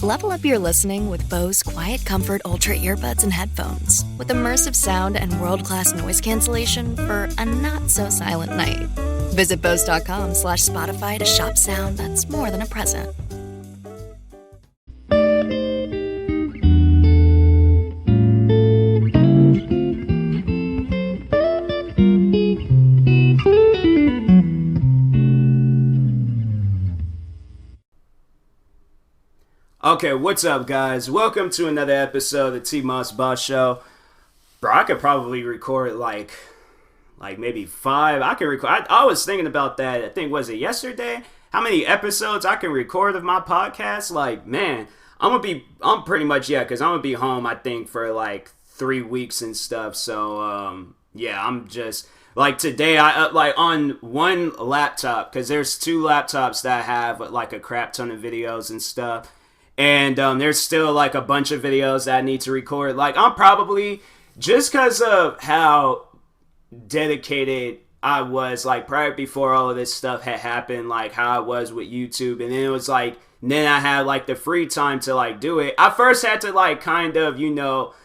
Level up your listening with Bose Quiet Comfort Ultra earbuds and headphones. With immersive sound and world-class noise cancellation for a not-so-silent night. Visit Bose.com/Spotify to shop sound that's more than a present. Okay, what's up, guys? Welcome to another episode of the TMossBoss Show. Bro, I could probably record like maybe 5. I can record. I was thinking about that. I think, was it yesterday? How many episodes I can record of my podcast? Like, man, I'm pretty much, because I'm gonna be home, I think, for like 3 weeks and stuff. So, yeah, I'm just like today. I like on one laptop because there's 2 laptops that have like a crap ton of videos and stuff. And there's still like a bunch of videos that I need to record. Like, I'm probably, just because of how dedicated I was, like, prior before all of this stuff had happened, like how I was with YouTube. And then it was like, then I had like the free time to like do it. I first had to like kind of,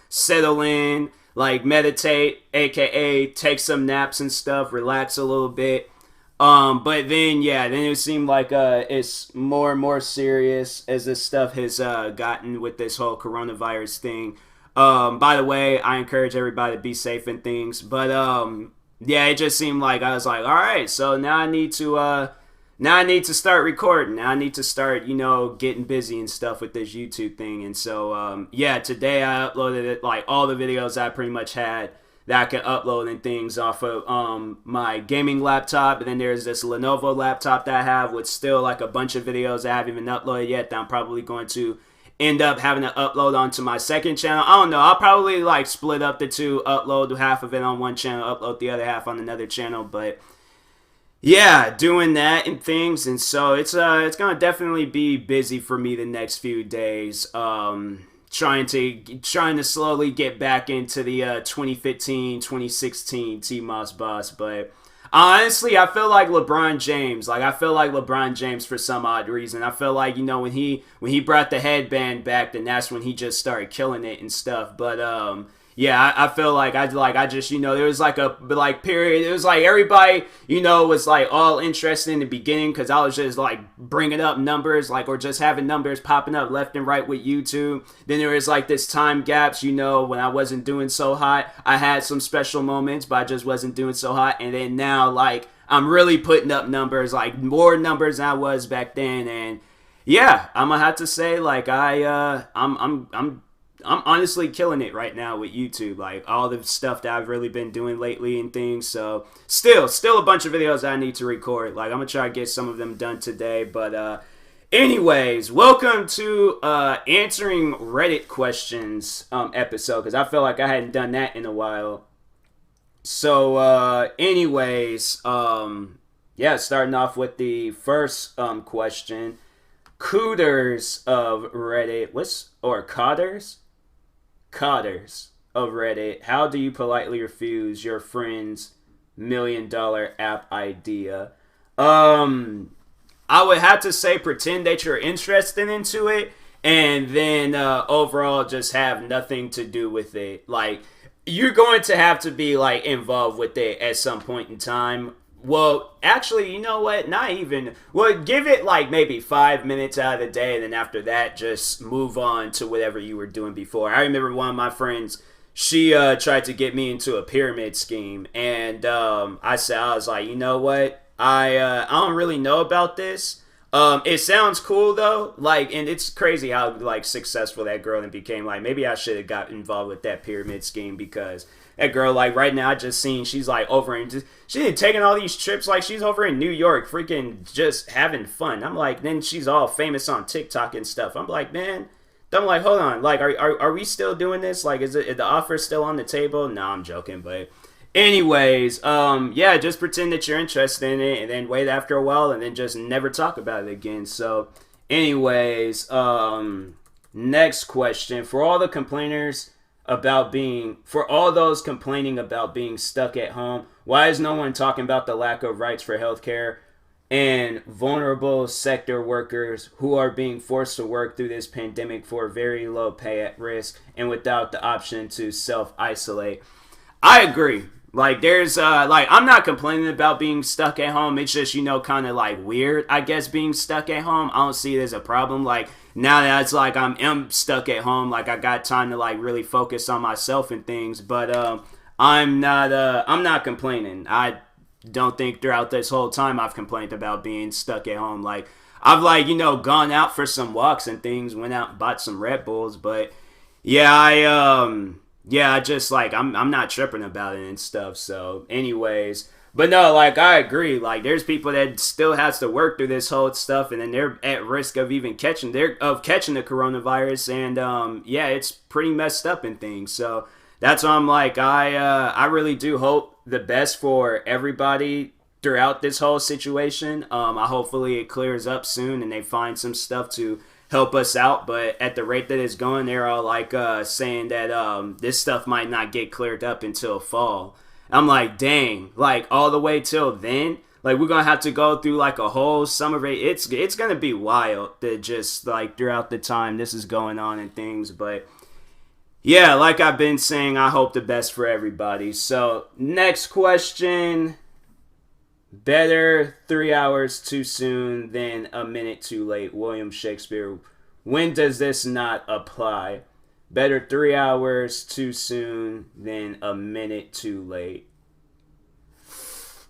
settle in, like meditate, aka take some naps and stuff, relax a little bit. But then it seemed like it's more and more serious as this stuff has gotten with this whole coronavirus thing. By the way, I encourage everybody to be safe and things. But it just seemed like I was like, all right, so now I need to start recording. Now I need to start, getting busy and stuff with this YouTube thing. And so today I uploaded it, like all the videos I pretty much had that I can upload and things off of my gaming laptop. And then there's this Lenovo laptop that I have with still like a bunch of videos I haven't even uploaded yet that I'm probably going to end up having to upload onto my second channel. I don't know. I'll probably like split up the two, upload half of it on one channel, upload the other half on another channel. But yeah, doing that and things. And so it's gonna definitely be busy for me the next few days. Trying to slowly get back into the 2015, 2016 TMossBoss. But honestly, I feel like LeBron James. Like, I feel like LeBron James for some odd reason. I feel like, when he brought the headband back, then that's when he just started killing it and stuff. But I feel like I just, there was like a period. It was like everybody, was like all interested in the beginning because I was just like bringing up numbers, like, or just having numbers popping up left and right with YouTube. Then there was like this time gaps, when I wasn't doing so hot. I had some special moments, but I just wasn't doing so hot. And then now, like, I'm really putting up numbers, like more numbers than I was back then. And yeah, I'm gonna have to say, like, I'm honestly killing it right now with YouTube, like all the stuff that I've really been doing lately and things. So still a bunch of videos I need to record. Like, I'm gonna try to get some of them done today. But anyways, welcome to answering Reddit questions episode, because I feel like I hadn't done that in a while. So starting off with the first question. Cooters of Reddit, Codders of Reddit, how do you politely refuse your friend's $1 million app idea? I would have to say pretend that you're interested into it, and then overall just have nothing to do with it. Like, you're going to have to be like involved with it at some point in time. Well, actually, you know what? Not even. Well, give it like maybe 5 minutes out of the day, and then after that, just move on to whatever you were doing before. I remember one of my friends, she tried to get me into a pyramid scheme, and I was like, you know what? I don't really know about this. It sounds cool though, like, and it's crazy how like successful that girl and became. Like, maybe I should have got involved with that pyramid scheme, because that girl, like, right now I just seen she's like over in, she's taking all these trips, like she's over in New York, freaking just having fun. I'm like, then she's all famous on TikTok and stuff. I'm like, man, I'm like, hold on, like, are we still doing this? Like, is the offer still on the table? No, I'm joking, but anyways, just pretend that you're interested in it, and then wait after a while, and then just never talk about it again. So, anyways, next question. For all those complaining about being stuck at home, why is no one talking about the lack of rights for healthcare and vulnerable sector workers who are being forced to work through this pandemic for very low pay at risk and without the option to self-isolate. I agree. Like there's like I'm not complaining about being stuck at home. It's just, kind of like weird, I guess, being stuck at home. I don't see it as a problem. Like now that it's like I'm stuck at home, like I got time to like really focus on myself and things. But I'm not complaining. I don't think throughout this whole time I've complained about being stuck at home. Like I've like, gone out for some walks and things, went out and bought some Red Bulls, but yeah, I just like I'm not tripping about it and stuff. So anyways, but no, like I agree. Like there's people that still has to work through this whole stuff, and then they're at risk of even catching the coronavirus, and yeah, it's pretty messed up and things. So that's why I'm like I really do hope the best for everybody throughout this whole situation. I hopefully it clears up soon and they find some stuff to help us out. But at the rate that it's going, they're all like saying that this stuff might not get cleared up until fall. I'm like, dang, like all the way till then. Like we're gonna have to go through like a whole summer. It's gonna be wild that just like throughout the time this is going on and things. But yeah, like I've been saying, I hope the best for everybody. So, next question. Better 3 hours too soon than a minute too late. William Shakespeare. When does this not apply? Better 3 hours too soon than a minute too late.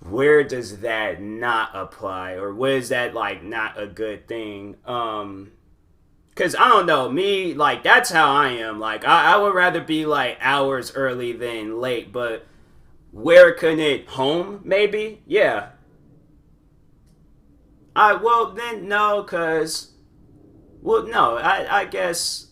Where does that not apply? Or where is that like not a good thing? Cause I don't know, me, like that's how I am. Like I would rather be like hours early than late, but where can it home? Maybe, yeah. I guess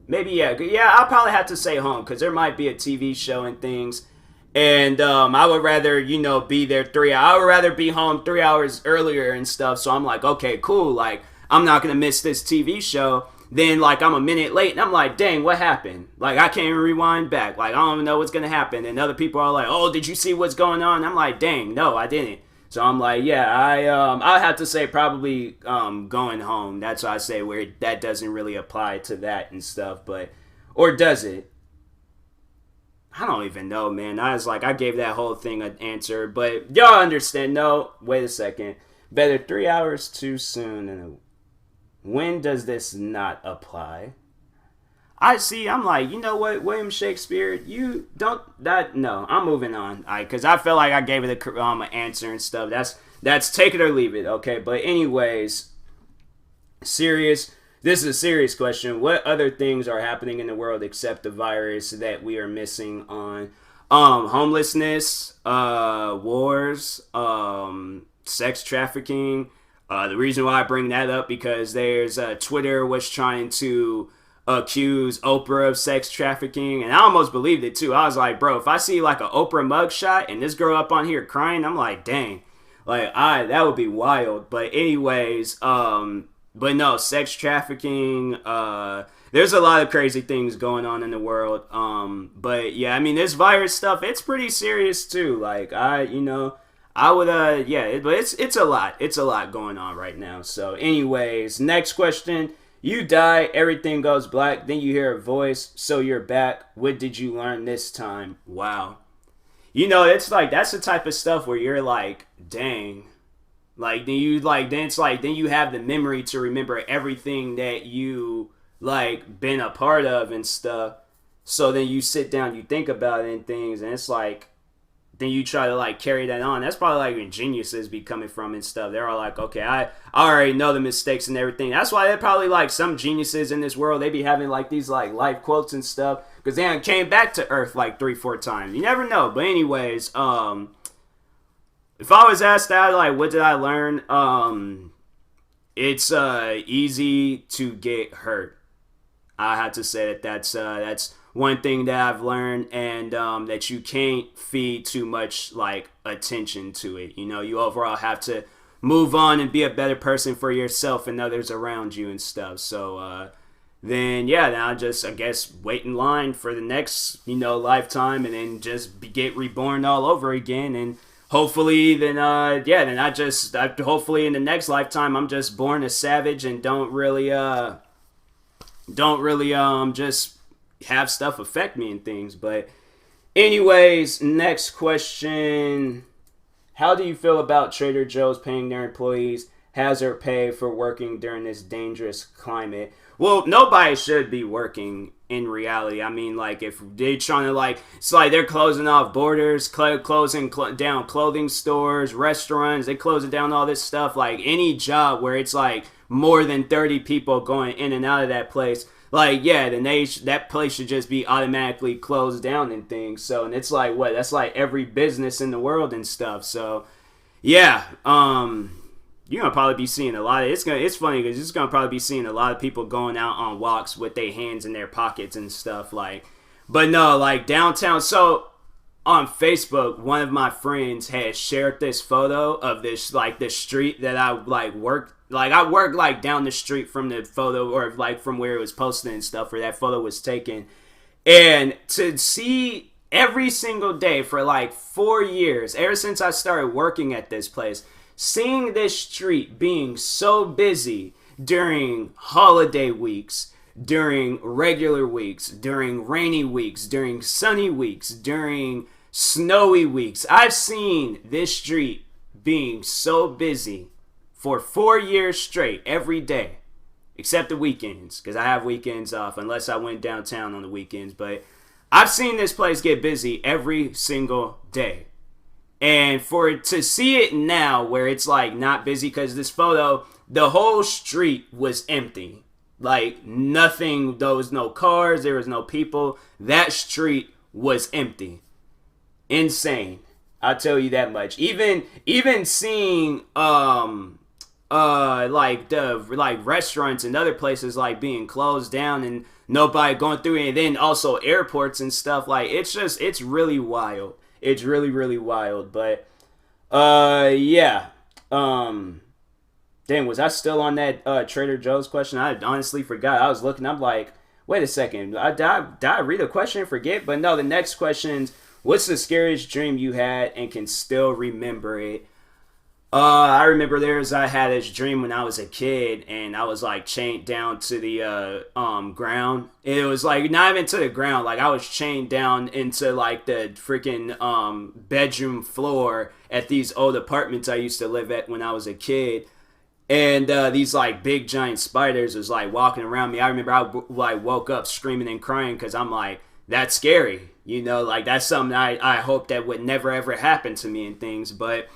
maybe yeah. I'll probably have to say home because there might be a TV show and things, and I would rather be there 3 hours. I would rather be home 3 hours earlier and stuff. So I'm like, okay, cool, like. I'm not going to miss this TV show. Then, like, I'm a minute late, and I'm like, dang, what happened? Like, I can't even rewind back. Like, I don't even know what's going to happen. And other people are like, oh, did you see what's going on? I'm like, dang, no, I didn't. So I'm like, yeah, I have to say probably going home. That's why I say where that doesn't really apply to that and stuff. But, or does it? I don't even know, man. I gave that whole thing an answer. But y'all understand. No, wait a second. Better 3 hours too soon than a... When does this not apply? I'm like, you know what, William Shakespeare, you don't, no, I'm moving on. Because I feel like I gave it an answer and stuff. That's take it or leave it, okay? But anyways, this is a serious question. What other things are happening in the world except the virus that we are missing on? Homelessness, wars, sex trafficking. The reason why I bring that up because there's Twitter was trying to accuse Oprah of sex trafficking, and I almost believed it too. I was like, bro, if I see like an Oprah mugshot and this girl up on here crying, I'm like, dang, like that would be wild. But anyways, but no, sex trafficking. There's a lot of crazy things going on in the world. But yeah, I mean, this virus stuff, it's pretty serious too. Like I would, but it's a lot. It's a lot going on right now. So, anyways, next question. You die, everything goes black, then you hear a voice, so you're back. What did you learn this time? Wow. It's like, that's the type of stuff where you're like, dang. Like, then you have the memory to remember everything that you, like, been a part of and stuff. So then you sit down, you think about it and things, and it's like, then you try to like carry that on. That's probably like when geniuses be coming from and stuff. They're all like, okay, I already know the mistakes and everything. That's why they're probably like some geniuses in this world. They be having like these like life quotes and stuff because they came back to Earth like 3-4 times. You never know. But anyways, if I was asked that, like, what did I learn? It's easy to get hurt. I had to say that's one thing that I've learned, and that you can't feed too much like attention to it. You overall have to move on and be a better person for yourself and others around you and stuff. So then now just I guess wait in line for the next lifetime, and then just get reborn all over again and hopefully then hopefully in the next lifetime I'm just born a savage and don't really just have stuff affect me and things. But anyways, next question. How do you feel about Trader Joe's paying their employees hazard pay for working during this dangerous climate? Well, nobody should be working in reality. I mean, like, if they're trying to, like, it's like they're closing off borders, closing down clothing stores, restaurants, they closing down all this stuff. Like, any job where it's, like, more than 30 people going in and out of that place, like, yeah, then that place should just be automatically closed down and things. So, and it's like, what? That's like every business in the world and stuff. So, yeah, you're gonna probably be seeing a lot of it's funny because you're gonna probably be seeing a lot of people going out on walks with their hands in their pockets and stuff, like. But no, like downtown. So on Facebook, one of my friends had shared this photo of this, like, the street that I like worked. Like, I worked like down the street from the photo, or like from where it was posted and stuff, where that photo was taken. And to see every single day for like 4 years, ever since I started working at this place, seeing this street being so busy during holiday weeks, during regular weeks, during rainy weeks, during sunny weeks, during snowy weeks. I've seen this street being so busy for 4 years straight, every day, except the weekends, because I have weekends off, unless I went downtown on the weekends. But I've seen this place get busy every single day. And for it to see it now, where it's like not busy, because this photo, the whole street was empty. Like, nothing, there was no cars, there was no people. That street was empty. Insane. I'll tell you that much. Even seeing like restaurants and other places like being closed down and nobody going through it, and then also airports and stuff, like, it's really wild. It's really, really wild. But yeah. Dang, was I still on that Trader Joe's question? I honestly forgot. I was looking, I'm like, wait a second, did I read a question and forget? But no, the next question's, what's the scariest dream you had and can still remember it? I remember I had this dream when I was a kid, and I was like chained down to the ground. It was like not even to the ground, like I was chained down into like the freaking bedroom floor at these old apartments I used to live at when I was a kid. And these like big giant spiders was like walking around me. I remember I like woke up screaming and crying because I'm like, that's scary, you know, like that's something I hope that would never ever happen to me and things. But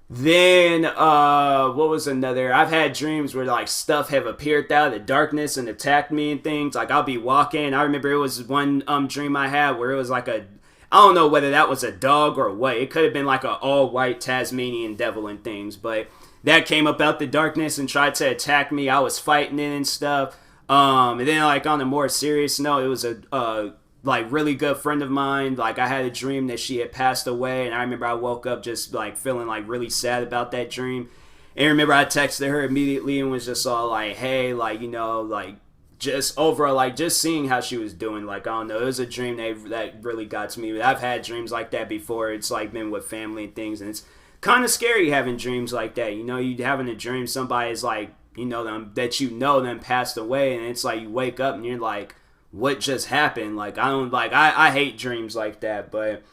then, what was another? I've had dreams where like stuff have appeared out of the darkness and attacked me and things. Like I'll be walking. I remember it was one dream I had where it was like I don't know whether that was a dog or what. It could have been like an all white Tasmanian devil and things, but that came up out the darkness and tried to attack me. I was fighting it and stuff. And then like on a more serious note, it was a like really good friend of mine. Like I had a dream that she had passed away, and I remember I woke up just like feeling like really sad about that dream. And I remember I texted her immediately and was just all like, hey, like, you know, like just overall, like just seeing how she was doing. Like, I don't know, it was a dream that really got to me. But I've had dreams like that before. It's like been with family and things, and it's kind of scary having dreams like that. You know, you having a dream somebody's like, you know, them passed away, and it's like you wake up and you're like, what just happened? Like, I hate dreams like that. But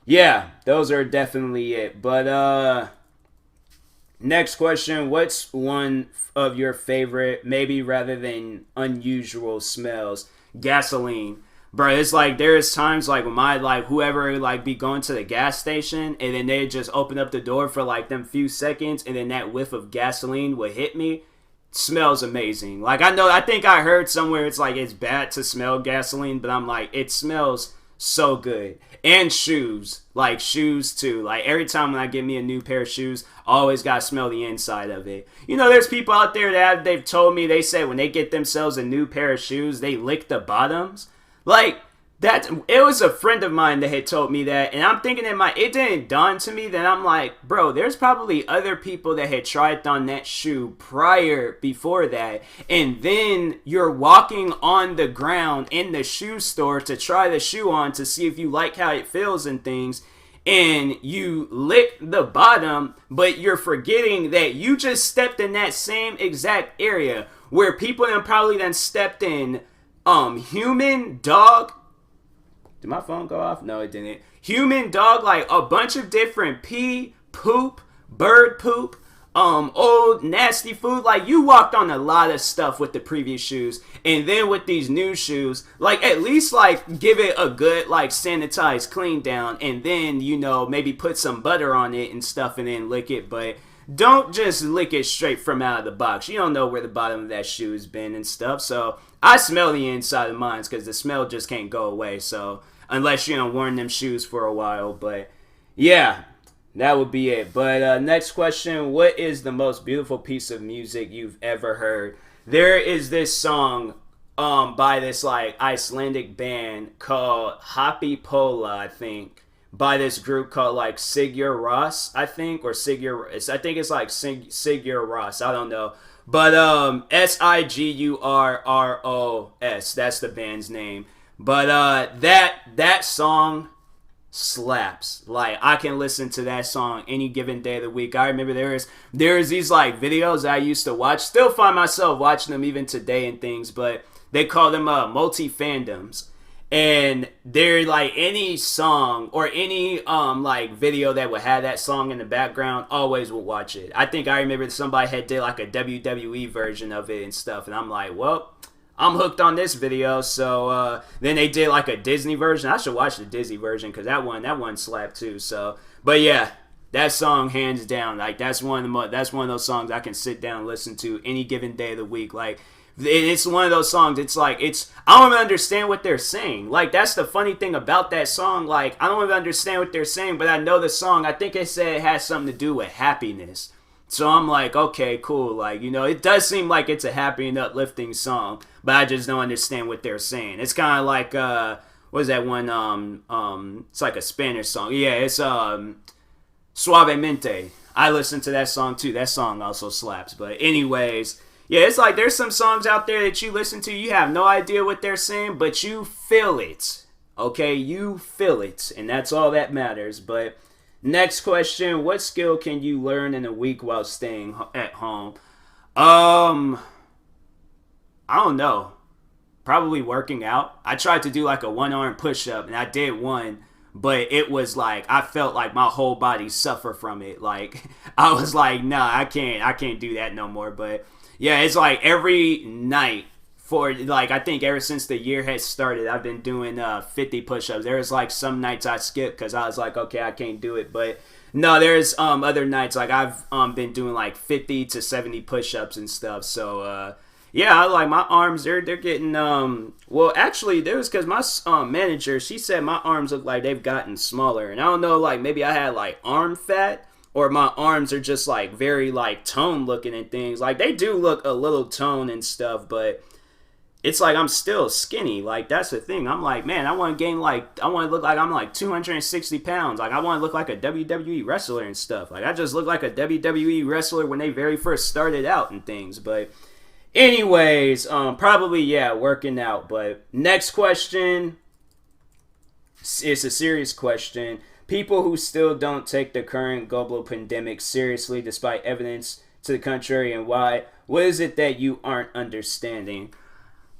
yeah, those are definitely it. But next question, what's one of your favorite, maybe rather than unusual smells? Gasoline. Bro, it's like there's times like when my like whoever like be going to the gas station, and then they just open up the door for like them few seconds, and then that whiff of gasoline would hit me. Smells amazing. Like I think I heard somewhere it's like it's bad to smell gasoline, but I'm like, it smells so good. And shoes, like shoes too. Like every time when I get me a new pair of shoes, I always gotta smell the inside of it. You know, there's people out there that they've told me, they say when they get themselves a new pair of shoes, they lick the bottoms. Like that, it was a friend of mine that had told me that, and I'm thinking it didn't dawn to me that I'm like, bro, there's probably other people that had tried on that shoe before that, and then you're walking on the ground in the shoe store to try the shoe on to see if you like how it feels and things, and you lick the bottom, but you're forgetting that you just stepped in that same exact area where people then probably then stepped in human, dog. Did my phone go off? No, it didn't. Human, dog, like a bunch of different pee, poop, bird poop, old nasty food. Like, you walked on a lot of stuff with the previous shoes, and then with these new shoes, like, at least like give it a good like sanitized clean down, and then, you know, maybe put some butter on it and stuff and then lick it. But don't just lick it straight from out of the box. You don't know where the bottom of that shoe has been and stuff. So I smell the inside of mine because the smell just can't go away. So unless you know worn them shoes for a while. But yeah, that would be it. But next question: what is the most beautiful piece of music you've ever heard? There is this song by this like Icelandic band called Happy Pola, I think, by this group called like Sigur Rós, I think, or Sigur. I think it's like Sigur Rós. I don't know, but Sigurros. That's the band's name. But that song slaps. Like, I can listen to that song any given day of the week. I remember there's these like videos I used to watch. Still find myself watching them even today and things, but they call them multi-fandoms. And they're like any song or any like video that would have that song in the background, always will watch it. I think I remember somebody had did like a WWE version of it and stuff, and I'm like, well, I'm hooked on this video. So then they did like a Disney version. I should watch the Disney version because that one slapped too. So, but yeah, that song hands down, like that's one of those songs I can sit down and listen to any given day of the week. Like, it's one of those songs, it's like, I don't even understand what they're saying. Like, that's the funny thing about that song. Like, I don't even understand what they're saying, but I know the song. I think it said it has something to do with happiness. So I'm like, okay, cool. Like, you know, it does seem like it's a happy and uplifting song, but I just don't understand what they're saying. It's kind of like, what is that one? It's like a Spanish song. Yeah, it's Suavemente. I listened to that song too. That song also slaps. But anyways, yeah, it's like there's some songs out there that you listen to, you have no idea what they're saying, but you feel it. Okay, you feel it, and that's all that matters. But next question: what skill can you learn in a week while staying at home? I don't know. Probably working out. I tried to do like a one-arm push-up, and I did one, but it was like I felt like my whole body suffer from it. Like, I was like, nah, I can't do that no more. But yeah, it's like every night for like, I think ever since the year has started, I've been doing 50 push-ups. There's like some nights I skip because I was like, okay, I can't do it. But no, there's other nights like I've been doing like 50 to 70 push-ups and stuff. So yeah, I like my arms. They're getting well, actually, there was because my manager, she said my arms look like they've gotten smaller, and I don't know, like maybe I had like arm fat, or my arms are just like very like toned looking and things. Like, they do look a little toned and stuff, but it's like I'm still skinny. Like, that's the thing. I'm like, man, I want to look like I'm like 260 pounds. Like, I want to look like a WWE wrestler and stuff. Like, I just look like a WWE wrestler when they very first started out and things. But anyways, probably, yeah, working out. But next question, it's a serious question. People who still don't take the current global pandemic seriously despite evidence to the contrary, and why. What is it that you aren't understanding?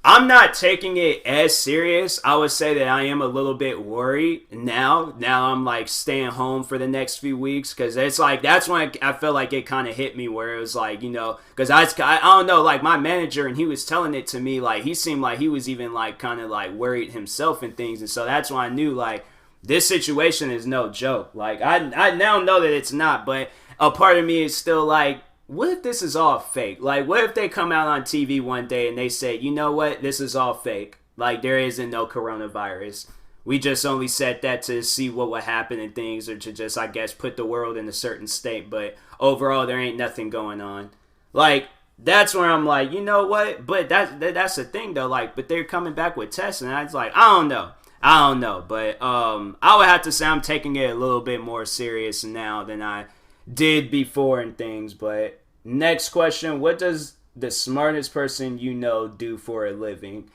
I'm not taking it as serious. I would say that I am a little bit worried now. Now I'm like staying home for the next few weeks, because it's like that's when I felt like it kind of hit me, where it was like, you know, because I don't know, like my manager, and he was telling it to me, like he seemed like he was even like kind of like worried himself and things, and so that's why I knew like this situation is no joke. Like I now know that it's not, but a part of me is still like, what if this is all fake? Like, what if they come out on TV one day and they say, you know what, this is all fake. Like, there isn't no coronavirus. We just only said that to see what would happen and things, or to just, I guess, put the world in a certain state. But overall, there ain't nothing going on. Like, that's where I'm like, you know what? But that's the thing, though. Like, but they're coming back with tests, and I was like, I don't know. But I would have to say I'm taking it a little bit more serious now than I did before and things. But next question: what does the smartest person you know do for a living?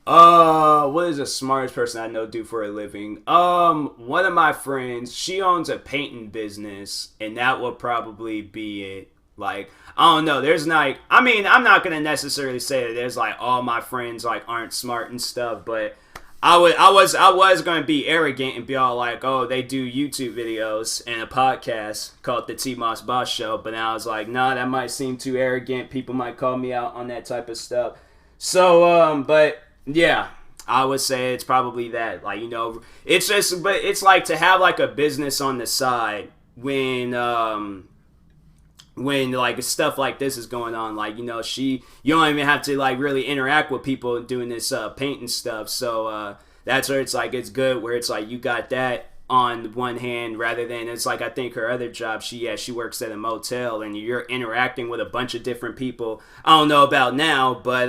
What is the smartest person I know do for a living? One of my friends, she owns a painting business, and that will probably be it. Like, I don't know. There's like, I mean, I'm not gonna necessarily say that there's like all my friends like aren't smart and stuff, but I was gonna be arrogant and be all like, oh, they do YouTube videos and a podcast called the TMossBoss Show, but now I was like, nah, that might seem too arrogant. People might call me out on that type of stuff. So, but yeah, I would say it's probably that. Like, it's just, but it's like to have like a business on the side when like stuff like this is going on, like, you don't even have to like really interact with people doing this painting stuff. So that's where it's like it's good, where it's like you got that on one hand, rather than, it's like, I think her other job, she works at a motel and you're interacting with a bunch of different people. I don't know about now, but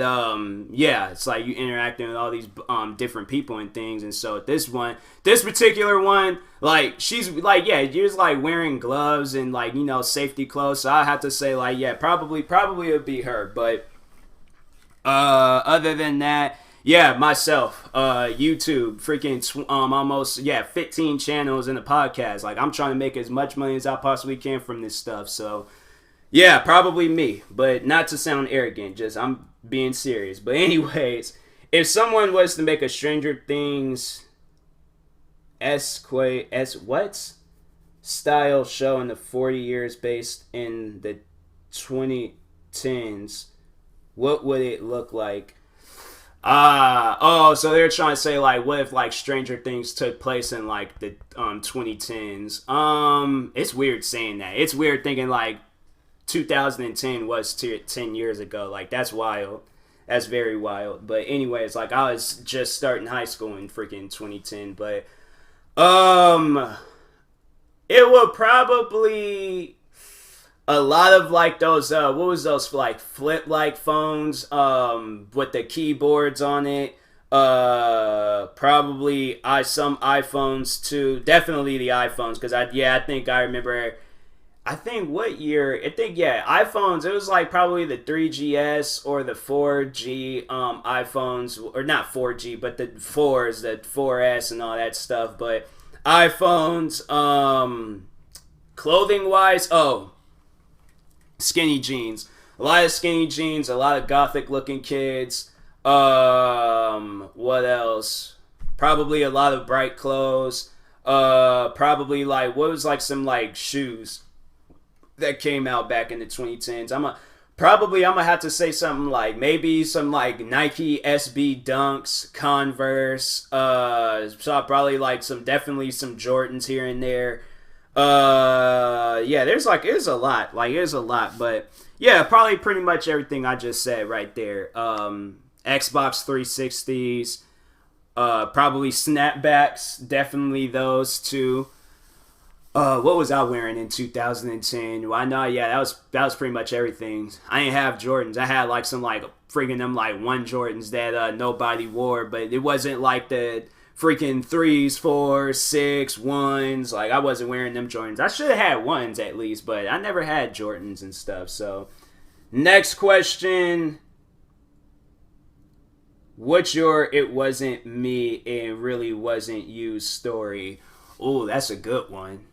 yeah, it's like you interacting with all these different people and things. And so this particular one, like, she's like, yeah, you're just like wearing gloves and like, safety clothes. So I have to say, like, yeah, probably it would be her. But other than that, yeah, myself, YouTube, freaking almost, 15 channels in the podcast. Like, I'm trying to make as much money as I possibly can from this stuff. So, yeah, probably me. But not to sound arrogant, just I'm being serious. But anyways, if someone was to make a Stranger Things style show in the 40 years based in the 2010s, what would it look like? So they're trying to say, like, what if, like, Stranger Things took place in, like, the 2010s? It's weird saying that. It's weird thinking, like, 2010 was 10 years ago. Like, that's wild. That's very wild. But anyways, like, I was just starting high school in freaking 2010. But, it would probably... a lot of like those what was those like flip like phones with the keyboards on it, probably some iPhones too, definitely the iPhones, because I think I remember, what year, iPhones, it was like probably the 3GS or the 4G iPhones, or not 4G but the 4s, the 4S and all that stuff. But iPhones, clothing wise, skinny jeans. A lot of skinny jeans, a lot of gothic looking kids. What else? Probably a lot of bright clothes. Probably like, what was like some like shoes that came out back in the 2010s. I'm gonna have to say something like maybe some like Nike SB Dunks, Converse, so probably like definitely some Jordans here and there. There's a lot, but yeah, probably pretty much everything I just said right there. Xbox 360s, probably snapbacks, definitely those too. What was I wearing in 2010? Well, I know, that was pretty much everything. I didn't have Jordans. I had like some like freaking them like one Jordans that nobody wore, but it wasn't like the freaking 3s, 4s, 6, 1s. Like, I wasn't wearing them Jordans. I should have had 1s at least, but I never had Jordans and stuff. So, next question. What's your "it wasn't me, it really wasn't you" story? Oh, that's a good one.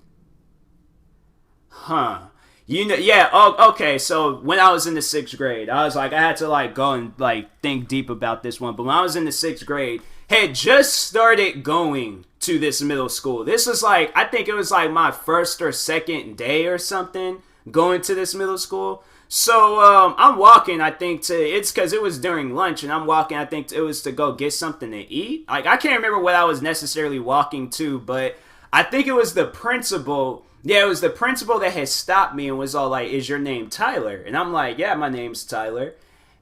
Huh. Okay, so when I was in the 6th grade, I was like, I had to like go and like think deep about this one. But when I was in the 6th grade, had just started going to this middle school. This was like, I think it was like my first or second day or something going to this middle school. So I'm walking, I think, it's because it was during lunch, and I'm walking, I think it was to go get something to eat. Like, I can't remember what I was necessarily walking to, but I think it was the principal. Yeah, it was the principal that had stopped me and was all like, "Is your name Tyler?" And I'm like, "Yeah, my name's Tyler."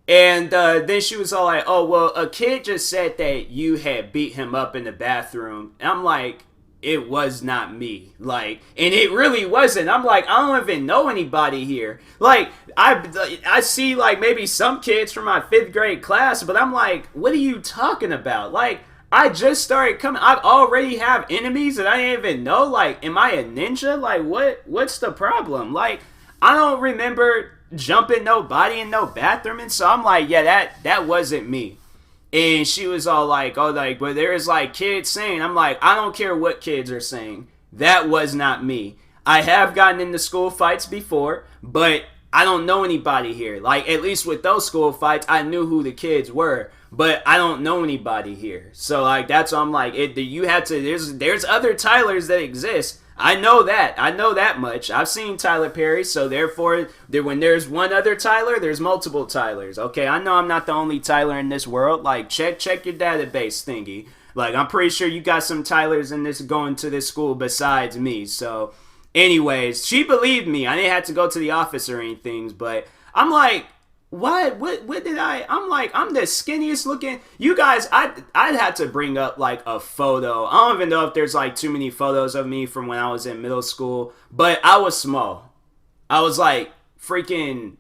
And then she was all like, "Oh, well, a kid just said that you had beat him up in the bathroom." And I'm like, "It was not me." Like, and it really wasn't. I'm like, I don't even know anybody here. Like, I see like maybe some kids from my 5th grade class, but I'm like, what are you talking about? Like, I just started coming. I already have enemies that I didn't even know. Like, am I a ninja? Like, what's the problem? Like, I don't remember jumping nobody in no bathroom. And so I'm like, yeah, that wasn't me. And she was all like, oh, like, but there's like kids saying, I'm like, I don't care what kids are saying. That was not me. I have gotten into school fights before, but I don't know anybody here. Like, at least with those school fights, I knew who the kids were, but I don't know anybody here. So, like, that's why I'm like, you have to, there's other Tylers that exist. I know that. I know that much. I've seen Tyler Perry, so therefore, when there's one other Tyler, there's multiple Tylers. Okay, I know I'm not the only Tyler in this world. Like, check your database thingy. Like, I'm pretty sure you got some Tylers in this going to this school besides me. So, anyways, she believed me. I didn't have to go to the office or anything, but I'm like, what did I'm like, I'm the skinniest looking. You guys, I'd have to bring up like a photo. I don't even know if there's like too many photos of me from when I was in middle school, but I was small. I was like freaking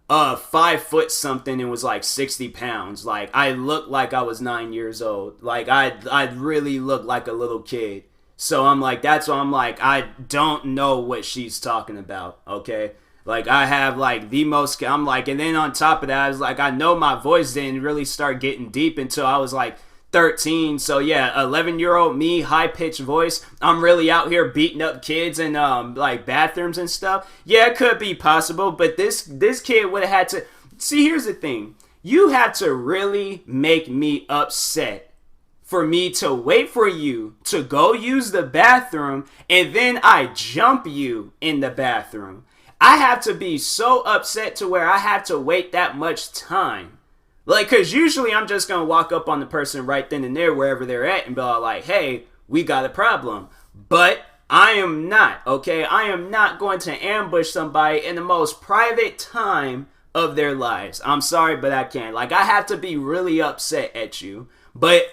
5 foot something and was like 60 pounds. Like, I looked like I was 9 years old. Like, I really looked like a little kid. So I'm like, that's why I'm like, I don't know what she's talking about, okay? Like, I have, like, the most, I'm like, and then on top of that, I was like, I know my voice didn't really start getting deep until I was, like, 13. So, yeah, 11-year-old me, high-pitched voice. I'm really out here beating up kids in, like, bathrooms and stuff. Yeah, it could be possible, but this kid would have had to, see, here's the thing. You have to really make me upset for me to wait for you to go use the bathroom, and then I jump you in the bathroom. I have to be so upset to where I have to wait that much time. Like, because usually I'm just going to walk up on the person right then and there, wherever they're at, and be all like, hey, we got a problem. But I am not, okay? I am not going to ambush somebody in the most private time of their lives. I'm sorry, but I can't. Like, I have to be really upset at you. But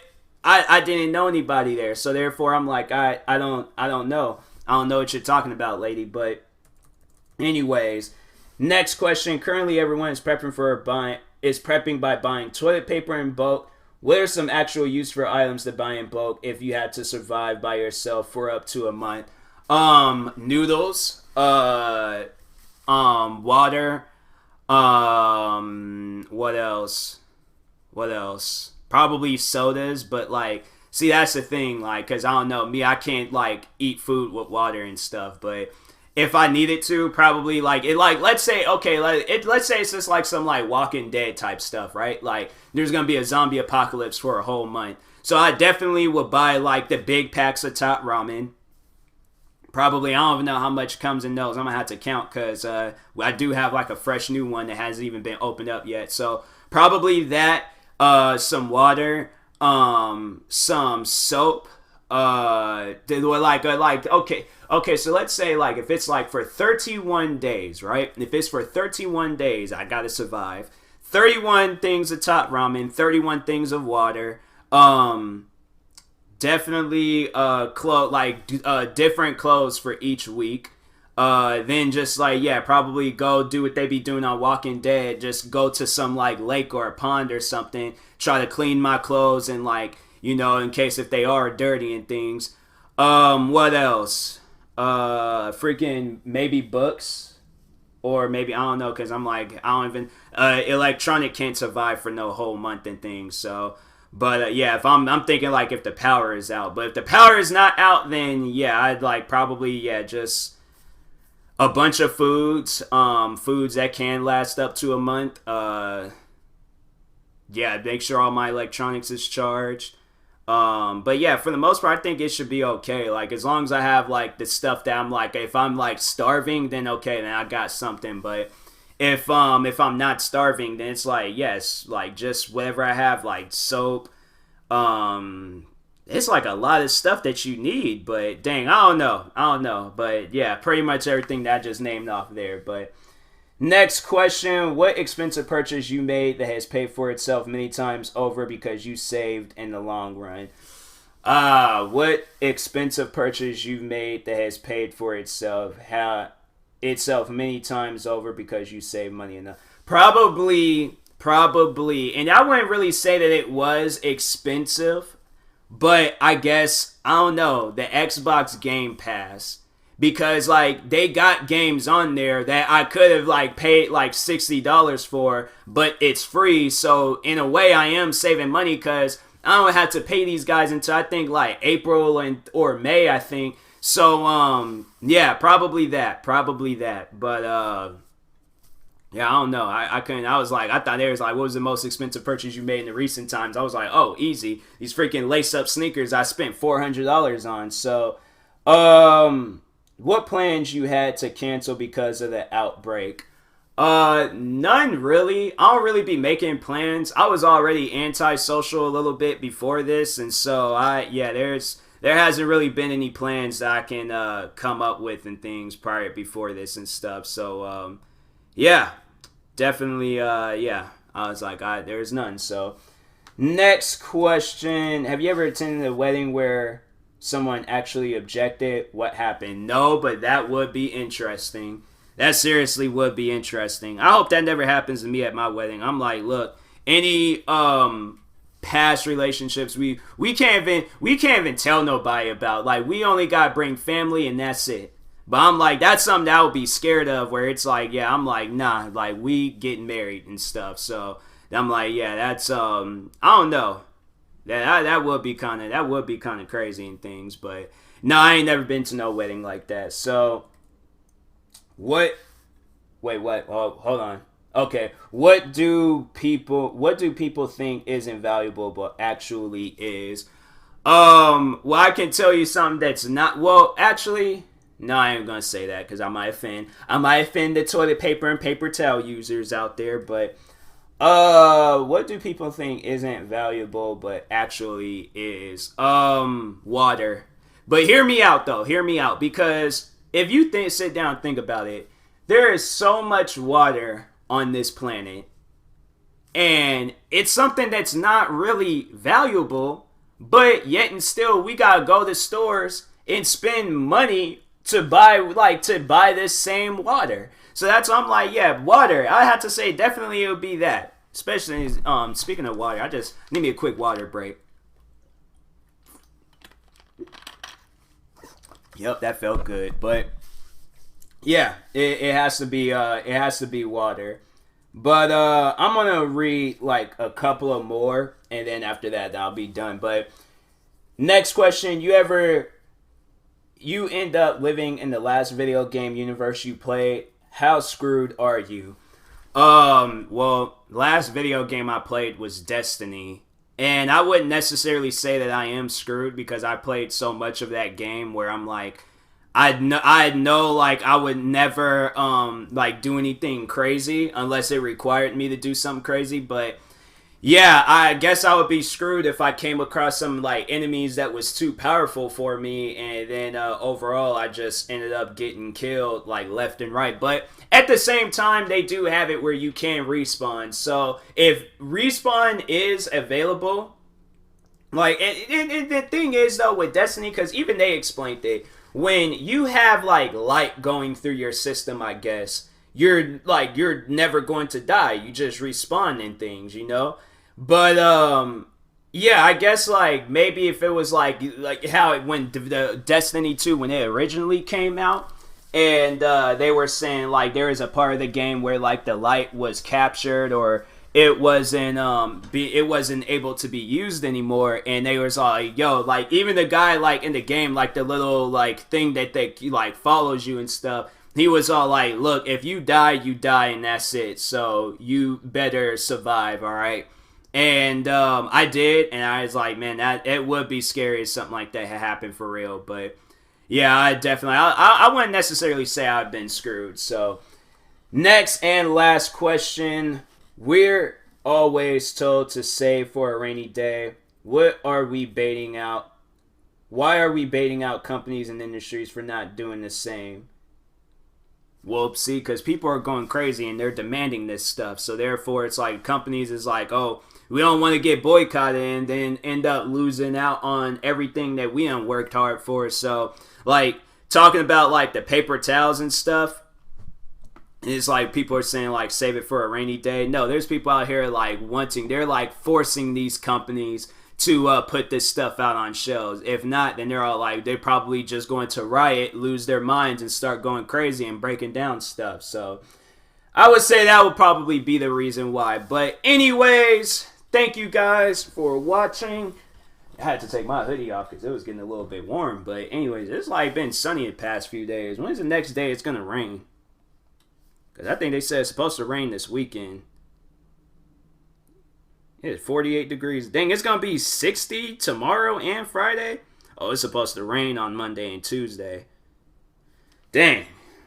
I didn't know anybody there, so therefore I'm like, I don't know. I don't know what you're talking about, lady, but anyways, next question. Currently, everyone is prepping by buying toilet paper in bulk. What are some actual useful items to buy in bulk if you had to survive by yourself for up to a month? Noodles, water, what else? Probably sodas, but like, see, that's the thing, like, because I don't know, me, I can't like eat food with water and stuff, but if I needed to, probably like it, like, let's say, okay, let's say it's just like some like Walking Dead type stuff, right? Like, there's gonna be a zombie apocalypse for a whole month, so I definitely would buy like the big packs of top ramen. Probably, I don't even know how much comes in those. I'm gonna have to count, because I do have like a fresh new one that hasn't even been opened up yet. So probably that, some water, some soap, okay, so let's say like if it's like for 31 days, right? If it's for 31 days, I gotta survive. 31 things of top ramen, 31 things of water, definitely different clothes for each week. Then just like, yeah, probably go do what they be doing on Walking Dead. Just go to some like lake or a pond or something. Try to clean my clothes and like, you know, in case if they are dirty and things. What else? Freaking maybe books, or maybe, I don't know, because I'm like, I don't even, electronic can't survive for no whole month and things. So, but yeah, if I'm thinking like if the power is out, but if the power is not out, then yeah, I'd like probably, yeah, just a bunch of foods that can last up to a month. Yeah, make sure all my electronics is charged. But yeah, for the most part, I think it should be okay. Like, as long as I have like the stuff that I'm like, if I'm like starving, then okay, then I got something. But if I'm not starving, then it's like, yes, like just whatever I have, like soap, it's like a lot of stuff that you need, but dang, I don't know, but yeah, pretty much everything that I just named off there. But next question, what expensive purchase you made that has paid for itself many times over because you saved in the long run? What expensive purchase you made that has paid for itself many times over because you saved money enough? Probably, and I wouldn't really say that it was expensive, but I guess, I don't know, the Xbox Game Pass. because like they got games on there that I could have like paid like $60 for, but it's free. So in a way, I am saving money because I don't have to pay these guys until I think like April or May, I think. So yeah, probably that. But yeah, I don't know. I couldn't. I was like, I thought there was like, what was the most expensive purchase you made in the recent times? I was like, oh, easy. These freaking lace up sneakers I spent $400 on. So what plans you had to cancel because of the outbreak? None really. I don't really be making plans. I was already antisocial a little bit before this, and so there hasn't really been any plans that I can come up with and things before this and stuff. So yeah, definitely yeah. I was like, there's none. So next question: have you ever attended a wedding where someone actually objected? What happened? No, but that would be interesting. That seriously would be interesting. I hope that never happens to me at my wedding. I'm like, look, any past relationships we can't even tell nobody about. Like, we only gotta bring family and that's it. But I'm like, that's something that I would be scared of, where it's like, yeah, I'm like, nah, like we getting married and stuff. So I'm like, yeah, that's I don't know. That would be kind of crazy and things, but no, I ain't never been to no wedding like that. So what? Wait, what? Oh, hold on. Okay, what do people think isn't valuable but actually is? Well, I can tell you something that's not. Well, actually, no, I ain't gonna say that because I might offend the toilet paper and paper towel users out there, but. What do people think isn't valuable but actually is? Water. But hear me out though. Hear me out, because if you sit down and think about it, there is so much water on this planet, and it's something that's not really valuable, but yet and still we gotta go to stores and spend money to buy this same water. So that's why I'm like, yeah, water. I have to say, definitely it would be that. Especially, speaking of water, I just need me a quick water break. Yep, that felt good. But yeah, it has to be water. But I'm gonna read like a couple of more, and then after that, I'll be done. But next question: you end up living in the last video game universe you played. How screwed are you? Well, last video game I played was Destiny, and I wouldn't necessarily say that I am screwed because I played so much of that game where I'm like, I know like I would never like do anything crazy unless it required me to do something crazy. But yeah, I guess I would be screwed if I came across some like enemies that was too powerful for me, and then overall I just ended up getting killed like left and right. But at the same time, they do have it where you can respawn. So if respawn is available, like, and the thing is though with Destiny, because even they explained it, when you have like light going through your system, I guess you're never going to die. You just respawn in things, you know. But yeah, I guess like maybe if it was like how it when the Destiny 2 when it originally came out, and they were saying like there is a part of the game where like the light was captured, or it wasn't able to be used anymore, and they was like, yo, like even the guy like in the game, like the little like thing that they like follows you and stuff, he was all like, look, if you die, and that's it, so you better survive, all right? And I did, and I was like, man, that it would be scary if something like that had happened for real. But yeah, I wouldn't necessarily say I've been screwed. So next and last question: we're always told to save for a rainy day. What are we baiting out? Why are we baiting out companies and industries for not doing the same? Well, see, because people are going crazy and they're demanding this stuff. So therefore, it's like companies is like, oh, we don't want to get boycotted and then end up losing out on everything that we done worked hard for. So, like, talking about, like, the paper towels and stuff, it's like people are saying like save it for a rainy day. No, there's people out here like they're like forcing these companies to put this stuff out on shows. If not, then they're all like, they're probably just going to riot, lose their minds, and start going crazy and breaking down stuff. So I would say that would probably be the reason why. But anyways, thank you guys for watching. I had to take my hoodie off because it was getting a little bit warm. But anyways, it's like been sunny the past few days. When's the next day it's going to rain? Because I think they said it's supposed to rain this weekend. It's 48 degrees. Dang, it's going to be 60 tomorrow and Friday. Oh, it's supposed to rain on Monday and Tuesday. Dang.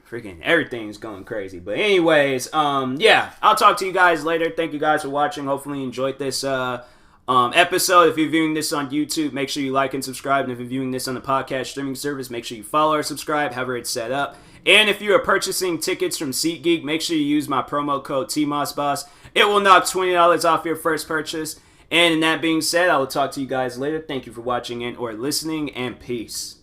Freaking everything's going crazy. But anyways, yeah, I'll talk to you guys later. Thank you guys for watching. Hopefully you enjoyed this episode. If you're viewing this on YouTube, make sure you like and subscribe. And if you're viewing this on the podcast streaming service, make sure you follow or subscribe, however it's set up. And if you are purchasing tickets from SeatGeek, make sure you use my promo code TMossBoss. It will knock $20 off your first purchase. And that being said, I will talk to you guys later. Thank you for watching and or listening, and peace.